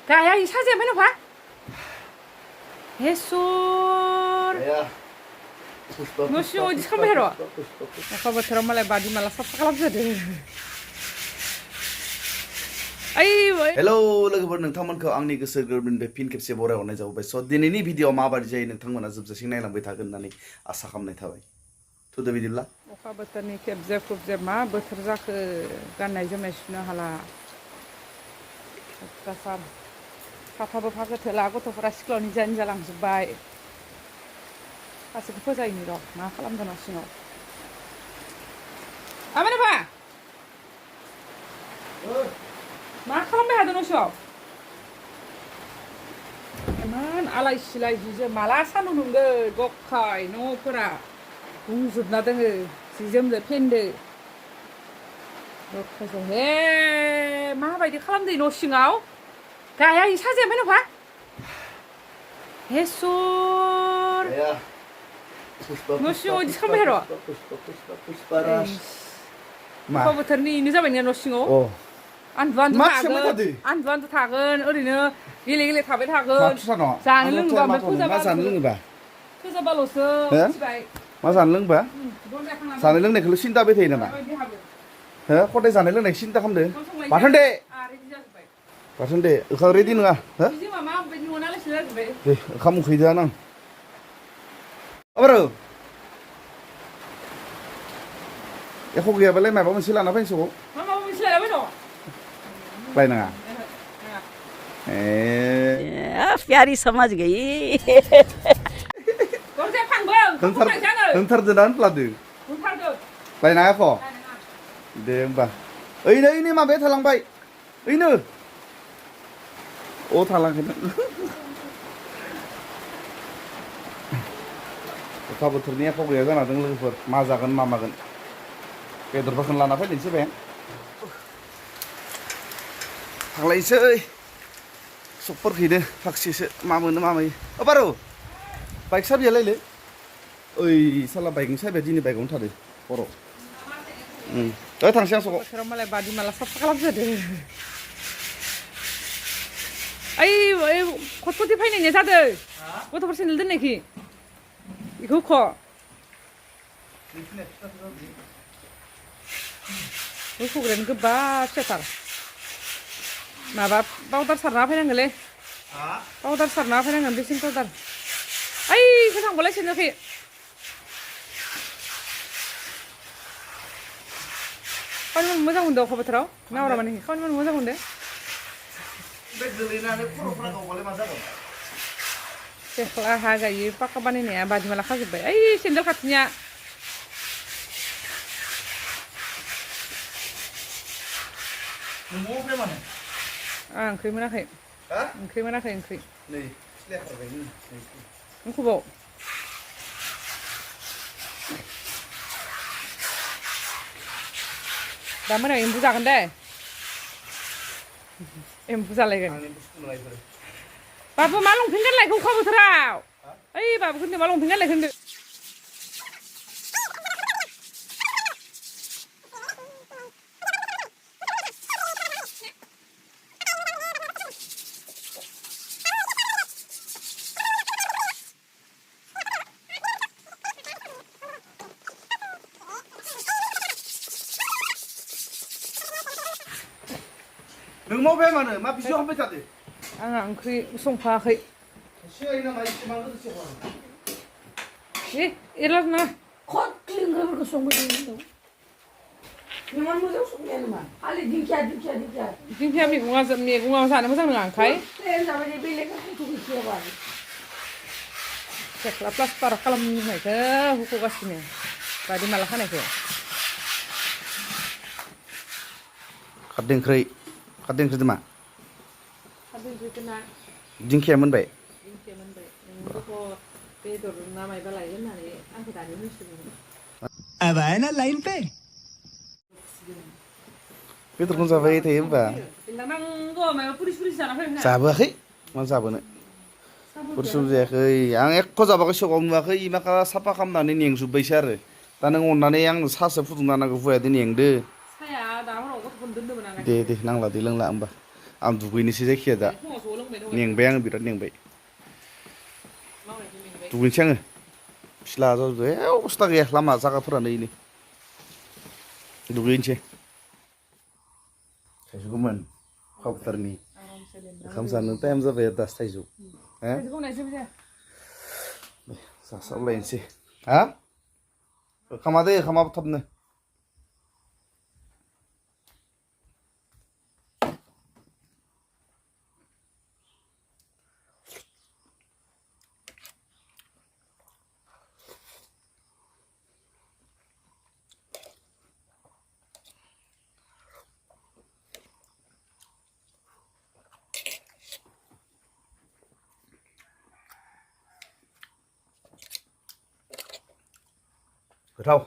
야, 이 사진 한번 해봐. 해솔. 너 씨 어디 처음 해라. 아까 terang malah badi malah salah jadi. Hello लोगोफोर नोंथांमोनखौ आंनि गोसो गोरबोनिफ्राय फिन खेबसे बरायहरनाय जाबाय स' दिनैनि भिडिअ माबादि जायो नोंथांमोना जोबजासिम नायलांबाय थागोन होननानै आसा खालामनाय थाबाय थुदो बिदिब्ला अखा बोथोरनि खेबजेब मा बोथोर जाखो गाननाय जोमनाय सुनो हाला अत्याचार साफाबो फागोथोला गथ'फोरा स्कुलाव निजा निजा लांजोब्बाय गासैबो फोजायोनि र' मा खालामदों न' सिङाव आमानोबा मा खालामबाय थादों न' सिङाव इमान आलाय सिलाय जि जोम माला सान्दुं दुंगोन गखाय न'फोरा बुंजोबना दोङो जि जोमजों फेन्दो गखायजों हे माबायदि खालामदों न' सिङाव गाया इ साजाया ओमफ्राय न'फा हेसर न' सिङाव इदि खालामबाय र' अखा बोथोरनि इनो जाबाय न' सिङाव आन्दु थागोन ओरैनो गेले थाबाय थागोन जानो लोंबा ओमफ्राय फोजाबाल'सो मिथिबाय मा जानो लोंबा जानाय लोंनायखौल' सिन्थाबाय थायो नामा हो खदाय जानाय लोंनाय सिन्था खालामदो बाथोन दे ओंखाम रेडि नङा हो दे ओंखाम उखैदो आं आबारो एख' गैयाबालाय माबा मोनसे लाना फैनोसै लायनाङा प्यारी समझ गई दोनथारदो ना होनफ्लादो लायनाङा एख' दे होमबा ओइनो माबाया थालांबाय ओइनो अ थालांखायनो अखा बोथोरनि एख' गैया जाना दं लोगोफोर मा जागोन मा मागोन बेदरफोरखौनो लाना फैनोसै बे थांलायनोसै सकफोरखैनो फाखसेसो मा मोनो मा मायो अ बारु बाइक साबियालायलै ओइ साला बाइकनि साबिया दिनै बाइकआवनो थादो हराव ओइ थांसै आं सकाव बोथोराव मालाय बादि माला साफा खालामजोदो खटपटि फैनायनिया जादों गथ'फोर सेन्देल दोननायखि बेखौ होख'ग्रायानो गोबा फिसाथार माबा पाउदार सारना फैनांगोनलै पाउदार सारना फैनांगोन बेसिं पाउदार ओइखौ थांबालाय सेन्देलखि खामानि मावनो मोजां मोनदों अखा बोथोराव नावरा माने खामानि मावनो मोजां मोनदों सेख्ला हा गायो पाक्का बानायनाया बादिमाला खाजोब्बाय सेन्देल खाथिनिया आं ओंख्रि मोनाखै नोंखौबाव दा मोनायाव एम्बु जागोन दे एम्बु जालायगोन बाबु मा लंपेन्ट गानलायखो अखा बोथोराव बाबु खोन्दो मा लंपेन्ट गानलायखो होनदो नों मावबाय मानो मा बिजौ हाबबाय थादो आंहा ओंख्रि संफायाखै एरला ना खटलि ओंख्रिफोरखौ संबाय थायो इमान मोजां संनाया नङा खालि दिंखिया मैगङा जानो मोजां नङा ओंखाय सेख्ला प्लास्टार खालामनायखौ हुख'गासिनो बायदि माला खानायखौ खारदै ओंख्रि मा दिंखिया मोनबाय बेदर ना मायबा लायो होननानै आंखौ दानि मिथिदों अब आए ना लाइन पे बेदरखौनो जाबाय थायो होमबा जाबोआखै मा जाबोनो पुरिसुरि जायाखै आं एख' जाबाखै सकाव नुवाखै माखा साफा खालामनानै नेंजोब्बायसो आरो दा नों अननानै आंनो साहासो फुदुंना नांगौ हुवादि नेंदो दे नांला दे लोंला होमबा आं दुगैनोसै जायखिया दा नेंबाय आङो बिराद नेंबाय दुगैनोसै आङो फिस्ला जाजोब्बाय अबस्था गैया लामा जागाफोरानो इनो दुगैनोसै थाइजौगौमोन खावथारनि ओंखाम जानो टाइम जाबाय दासो थाइजौ जासाबलायनोसै हा खामा दे खामाबो थाबनो गोथाव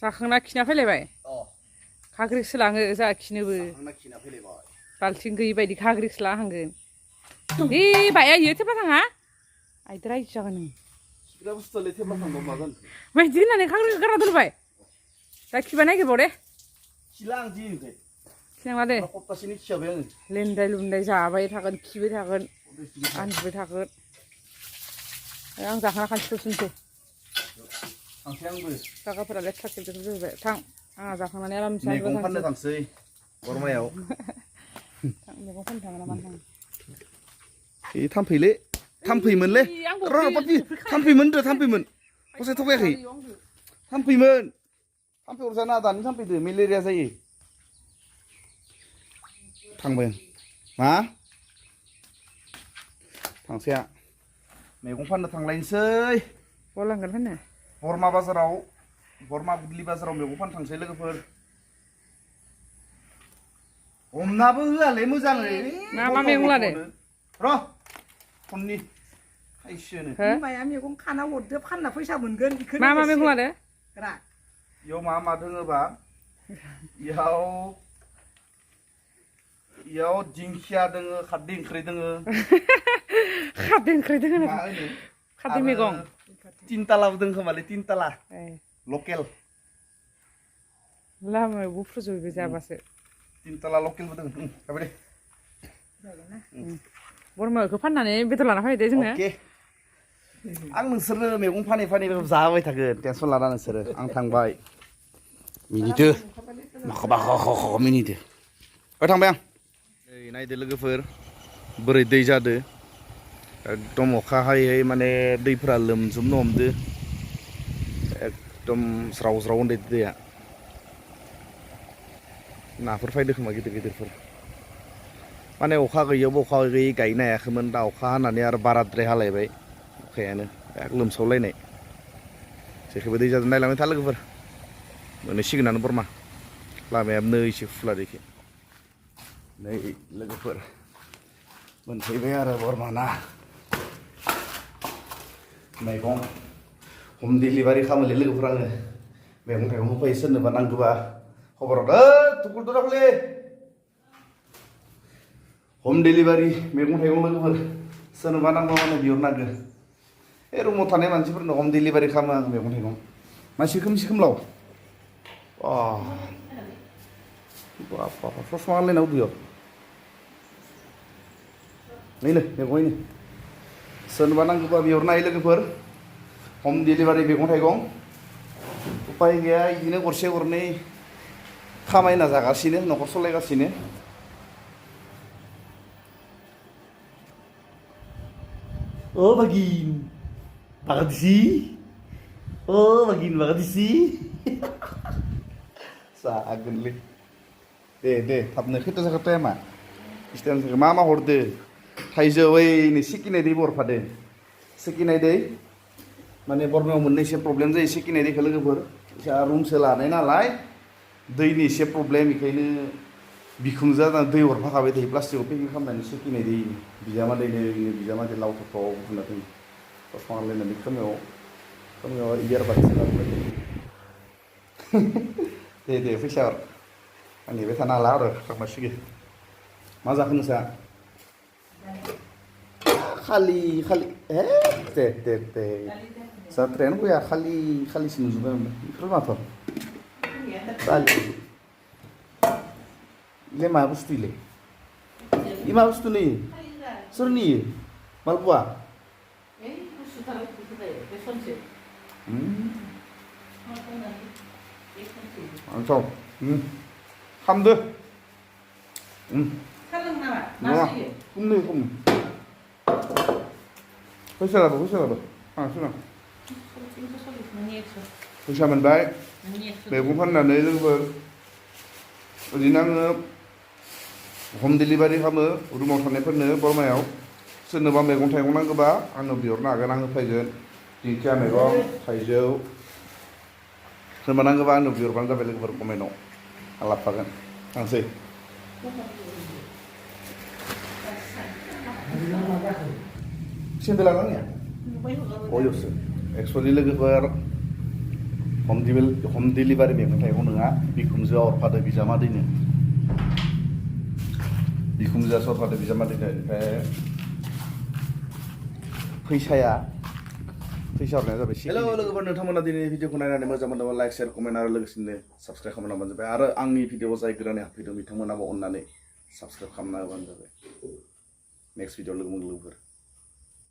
जाखांना खिना फैलायबाय खाग्रिसो लाङो जा खिनोबो बाल्थिं गैयि बायदि खाग्रिसो लाहांगोन ए बाया इयो थेबा थाङा आइदो रायजो जागोन नों मायदि होननानै खाग्रिखौ गारना दोनबाय दा खिबा नागिरबाव दे खिनांला दे लेन्दाय लुन्दाय जाबाय थागोन खिबाय थागोन आनजिबाय थागोन आं जाखांना खानसिल'सोनोसै जागाफोरा लेथ्रा खेबजोब जोबबाय थां आंहा जाखांनानै आरामसे मैगं फाननो थांसै बरमायाव मैगं फाननो थाङो नामा थाङो ए थाम्फैले थाम्फैमोनलै र' पापि थाम्फैमोन गसाय थगायाखै थाम्फैमोन थाम्फै अरजाना दानि थाम्फैदो मेलेरिया जायो थांबाय मा थांसैया मैगं फाननो थांलायनोसै गलांगोन फाननो बरमा बाजाराव बरमा गुदलि बाजाराव मैगं फाननो थांसै लोगोफोर हमनाबो होआलै मोजाङै मा मैगं लादो र' फननि थाइसेनो बिमाया मैगं खाना हरदो फानना फैसा मोनगोन मा मैगं लादो इयाव मा दोङोबा इयाव दिंखिया दोङो खारदै ओंख्रि दोङो खारदै ओंख्रि दोङो खारदै मैगं तिनतालाबो दों खोमालै तिनताला लकेल लामायाव बुफ्रुजोबो जाबासो तिनताला लकेलबो दों जाबाय दे बरमाखौ फाननानै बेदर लाना फैदो जोङो आं नोंसोरनो मैगं फानै जाबाय थागोन टेनसन लाना नोंसोरो आं थांबाय मिनिदो मिनिदो थांबाय आं नायदो लोगोफोर बोरै दै जादो एकदम अखा हायै माने दैफोरा लोमजोबनो हमदो एकदम ज्राव होनदो दैया नाफोर फैदो खोमा गिदिरफोर माने अखा गैयैयावबो अखा गैयै गायनो हायाखैमोन दा अखा हानानै आरो बाराद्राय हालायबाय अखायानो लोमसावलायनाय जेखैबो दै जादों नायलांबाय था लोगोफोर मोनहैसिगोनानो बरमा लामाया नैसो फुला दैखि नै लोगोफोर मोनफैबाय आरो बरमाना मैगं हम डिलिभारि खालामोलै लोगोफोर आङो मैगं थाइगं होफैयो सोरनोबा नांगौबा खबर हर थुकुर दराखलै हम डिलिभारि मैगं थाइगं लोगोफोर सोरनोबा नांगौ माने बिहरनांगौ ए रुमाव थानाय मानसिफोरनो हम डिलिभारि खालामो आं मैगं थाइगं मानसि खोमलाव बाप ससमा गानलायनाव दैयाव नैनो मैगंनो सोरनोबा नांगौबा बिहरनो हायो लोगोफोर हम डिलिभारि मैगं थाइगं उपाय गैया बिदिनो गरसे गरनै खामायना जागासिनो न'खर सालायगासिनो bagin bakit sih sagun li deh थाबनो खैथा जाखो मा इस्टेन मा हरदो थाइजौ ओइनै सिकिनाय दै बरफादो सिकिनाय दै माने बरमायाव मोननै एसे प्रब्लेम जायो सिकिनाय दैखौ लोगोफोर रुमसो लानाय नालाय दैनि एसे प्रब्लेम बेखायनो बिखुंजो दै हरफाखाबाय थायो प्लास्टिकआव पेकिं खालामनानै सिकिनाय दै बिजामादै लाव थाव होनना बुङो संनानै खोमायाव इयार बादसो लाबोबाय दे फैसा हर आं नेबाय थानो हाला आरो थांनांसिगोन मा जाखो नोंसा खालि दे जाद्रायानो गैया खालिसो नुजोब्बाय आं बेफोर माथो खालि इलाय मा बुस्थु इलाय इ मा बुस्थु नै सोरनि मालपुवा आंसाव खामदो नङा खम फैसा लाबो आंसो फैसा मोनबाय मैगं फाननानै लोगोफोर ओरैनो आङो हम डिलिभारि खालामो रुमाव थानायफोरनो बरमायाव सोरनोबा मैगं थाइगं नांगौबा आंनो बिहरनो हागोन आं होफैगोन दिंखिया मैगं थाइजौ सोरबा नांगौबा आंनो बिहरबानो जाबाय लोगोफोर कमेन्टआव आं लाबोफागोन थांसै सेन्देल लांनाया अयसो एक्सुवेलि लोगोफोर हम डिलिभारि मैगं थाइगं नङा बिखुनजोआ हरफादो बिजामादैनो बिखुनजोआसो हरफादो बिजामादैनो ओमफ्राय फैसा हरनाया जाबाय हेल' लोगोफोर नोंथांमोना दिनै भिडिअखौ नायनानै मोजां मोनदोंबा लाइक शेयार कमेन्ट आरो लोगोसेनो साबस्क्राइब खालामनाबानो जाबाय आरो आंनि भिडिअआव जाय गोदानै हाबफैदों बिथांमोनाबो अननानै साबस्क्राइब खालामना होबानो जाबाय नेक्स्ट भिडिअ लोगो मोनगोन लोगोफोर